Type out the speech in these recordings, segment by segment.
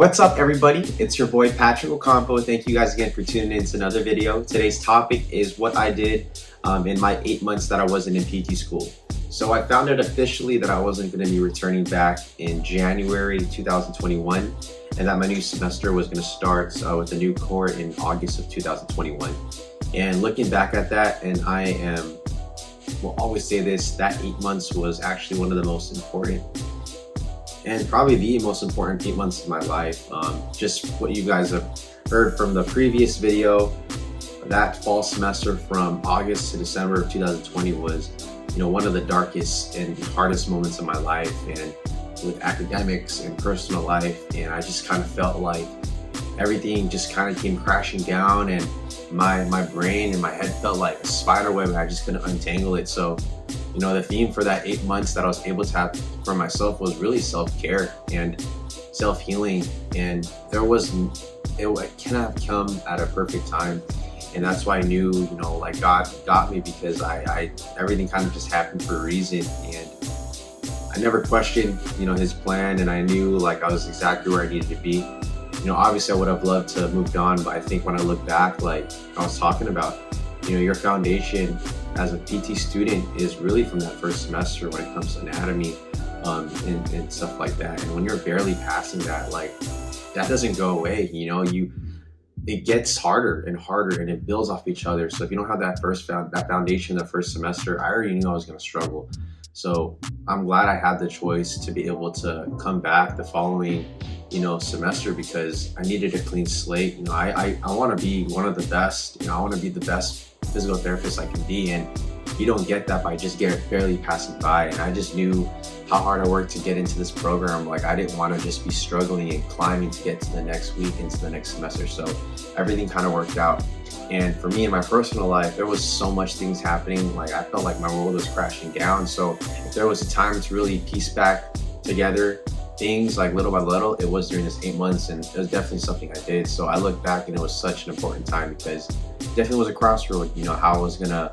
What's up, everybody? It's your boy Patrick Ocampo. Thank you guys again for tuning in to another video. Today's topic is what I did in my 8 months that I wasn't in PT school. So I found out officially that I wasn't going to be returning back in January 2021 and that my new semester was going to start with a new cohort in August of 2021. And looking back at that, and will always say this, that 8 months was actually one of the most important and probably the most important 8 months of my life. Just what you guys have heard from the previous video, that fall semester from August to December of 2020 was, one of the darkest and hardest moments of my life, and with academics and personal life. And I just kind of felt like everything just kind of came crashing down, and my brain and my head felt like a spider web, and I just couldn't untangle it. So the theme for that 8 months that I was able to have for myself was really self-care and self-healing. And it cannot have come at a perfect time. And that's why I knew, like God got me, because I everything kind of just happened for a reason. And I never questioned, his plan. And I knew like I was exactly where I needed to be. Obviously I would have loved to have moved on, but I think when I look back, like I was talking about, your foundation as a PT student is really from that first semester when it comes to anatomy and stuff like that. And when you're barely passing that, like that doesn't go away. It gets harder and harder, and it builds off each other. So if you don't have that foundation the first semester, I already knew I was going to struggle. So I'm glad I had the choice to be able to come back the following semester, because I needed a clean slate. I want to be one of the best. I want to be the best physical therapist I can be, and you don't get that by just barely passing by. And I just knew how hard I worked to get into this program. Like I didn't want to just be struggling and climbing to get to the next week, into the next semester. So everything kind of worked out. And for me in my personal life, there was so much things happening. Like I felt like my world was crashing down. So if there was a time to really piece back together things like little by little, it was during this 8 months, and it was definitely something I did. So I look back and it was such an important time, because it definitely was a crossroad, how I was gonna,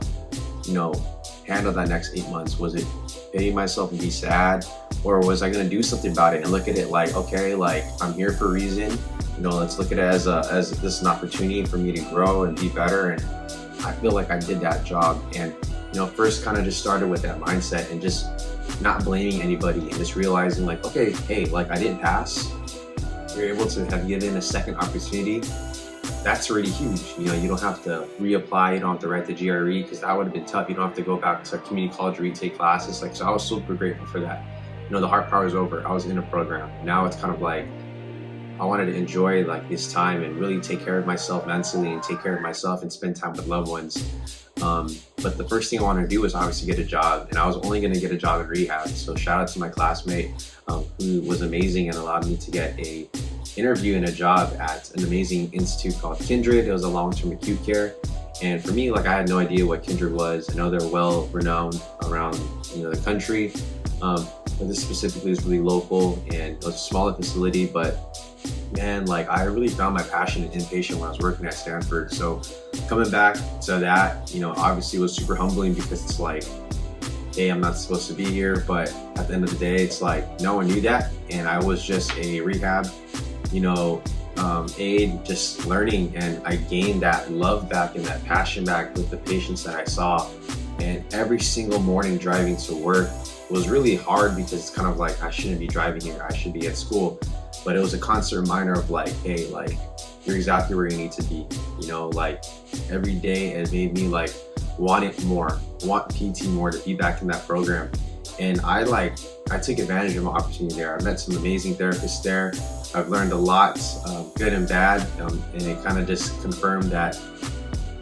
handle that next 8 months. Was it pity myself and be sad, or was I gonna do something about it and look at it like, okay, like I'm here for a reason, let's look at it as this is an opportunity for me to grow and be better. And I feel like I did that job. And first kind of just started with that mindset and just not blaming anybody, and just realizing like, okay, hey, like I didn't pass, you're able to have given a second opportunity. That's already huge. You don't have to reapply, you don't have to write the GRE, because that would have been tough. You don't have to go back to community college, retake classes. So I was super grateful for that. The hard part was over. I was in a program. Now it's kind of like I wanted to enjoy like this time and really take care of myself mentally, and take care of myself and spend time with loved ones. But the first thing I wanted to do was obviously get a job, and I was only going to get a job in rehab. So shout out to my classmate who was amazing and allowed me to get a interview and a job at an amazing institute called Kindred. It was a long-term acute care. And for me, like I had no idea what Kindred was. I know they're well renowned around the country, but this specifically is really local, and it was a smaller facility. But man, like I really found my passion in inpatient when I was working at Stanford. So coming back to that, obviously was super humbling, because it's like, hey, I'm not supposed to be here. But at the end of the day, it's like no one knew that, and I was just a rehab aide, just learning. And I gained that love back and that passion back with the patients that I saw. And every single morning driving to work was really hard, because it's kind of like I shouldn't be driving here, I should be at school. But it was a constant reminder of like, hey, like you're exactly where you need to be. Like every day it made me like want it more, want PT more, to be back in that program. And I took advantage of my opportunity there. I met some amazing therapists there. I've learned a lot, good and bad, and it kind of just confirmed that,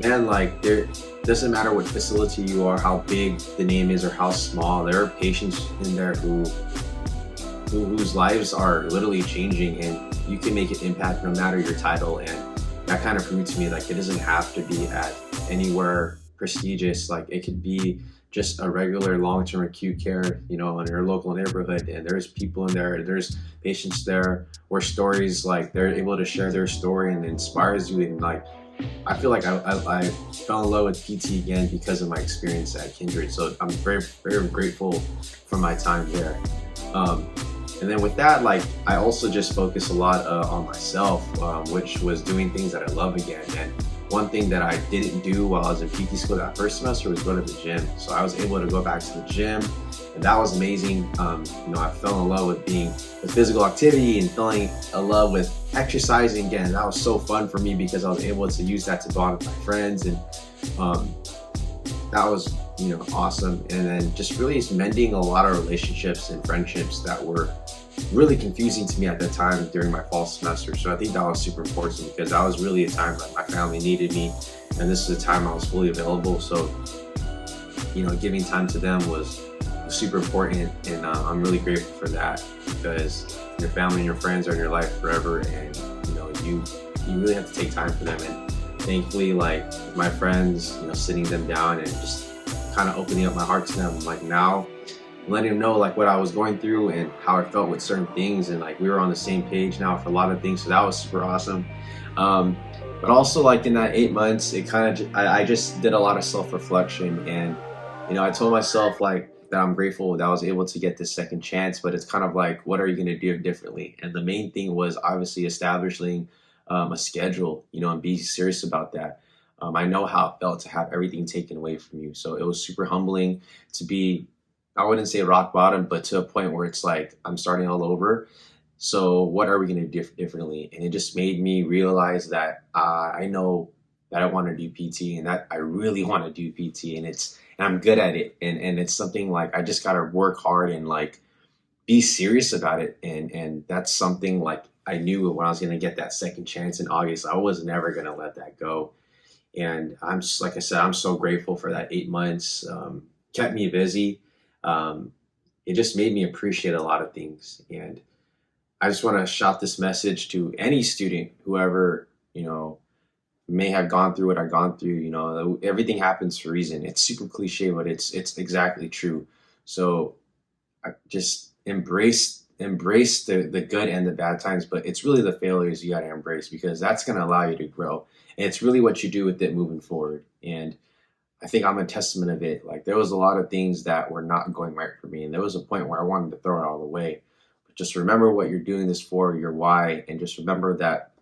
man, like there doesn't matter what facility you are, how big the name is or how small, there are patients in there whose lives are literally changing, and you can make an impact no matter your title. And that kind of proved to me like it doesn't have to be at anywhere prestigious. Like it could be just a regular long-term acute care, in your local neighborhood, and there's people in there, there's patients there where stories, like they're able to share their story and it inspires you. And like I feel like I fell in love with PT again because of my experience at Kindred. So I'm very, very grateful for my time there. And then with that, like I also just focused a lot on myself, which was doing things that I love again. And one thing that I didn't do while I was in PT school that first semester was go to the gym. So I was able to go back to the gym, and that was amazing. I fell in love with being with physical activity and falling in love with exercising again. That was so fun for me because I was able to use that to bond with my friends, and that was awesome. And then just really mending a lot of relationships and friendships that were really confusing to me at that time during my fall semester. So I think that was super important because that was really a time that my family needed me, and this is a time I was fully available. So giving time to them was super important, and I'm really grateful for that, because your family and your friends are in your life forever, and you really have to take time for them. And thankfully, like with my friends, sitting them down and just kind of opening up my heart to them, like now letting them know like what I was going through and how I felt with certain things, and like we were on the same page now for a lot of things. So that was super awesome. But also, like in that 8 months, it kind of I just did a lot of self-reflection, and I told myself like that I'm grateful that I was able to get this second chance, but it's kind of like, what are you going to do differently? And the main thing was obviously establishing a schedule, and be serious about that. I know how it felt to have everything taken away from you. So it was super humbling to be, I wouldn't say rock bottom, but to a point where it's like, I'm starting all over. So what are we going to do differently? And it just made me realize that I know that I want to do PT, and that I really want to do PT, and I'm good at it. And it's something like, I just got to work hard and like be serious about it. And that's something like I knew when I was going to get that second chance in August, I was never going to let that go. And I'm just, like I said, I'm so grateful for that 8 months. Kept me busy. It just made me appreciate a lot of things. And I just want to shout this message to any student, whoever, may have gone through what I've gone through. Everything happens for a reason. It's super cliche, but it's exactly true. So I just embrace the good and the bad times, but it's really the failures you got to embrace, because that's going to allow you to grow. And it's really what you do with it moving forward. And I think I'm a testament of it. Like, there was a lot of things that were not going right for me, and there was a point where I wanted to throw it all away. But just remember what you're doing this for, your why, and just remember that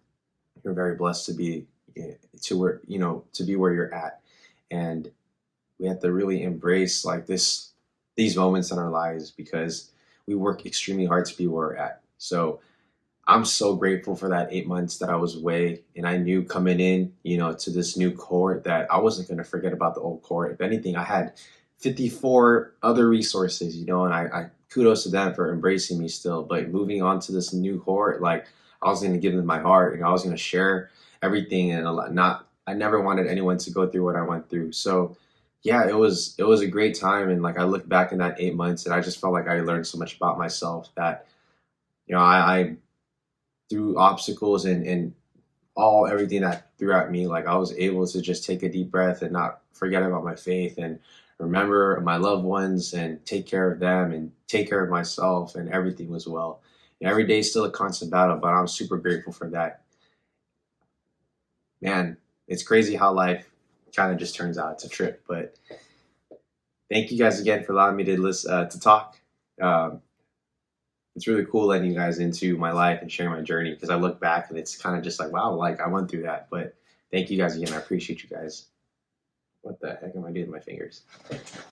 you're very blessed to be where you're at. And we have to really embrace like these moments in our lives, because we work extremely hard to be where we're at. So I'm so grateful for that 8 months that I was away, and I knew coming in, to this new cohort, that I wasn't going to forget about the old cohort. If anything, I had 54 other resources, and I kudos to them for embracing me still. But moving on to this new cohort, like I was going to give them my heart, I was going to share everything, and I never wanted anyone to go through what I went through. So yeah, it was a great time. And like I look back in that 8 months, and I just felt like I learned so much about myself, that I through obstacles and everything that threw at me, like I was able to just take a deep breath and not forget about my faith, and remember my loved ones, and take care of them, and take care of myself, and everything was well. And every day is still a constant battle, but I'm super grateful for that. Man, it's crazy how life kind of just turns out. It's a trip. But thank you guys again for allowing me to listen, to talk. It's really cool letting you guys into my life and sharing my journey, because I look back and it's kind of just like, wow, like I went through that. But thank you guys again. I appreciate you guys. What the heck am I doing with my fingers?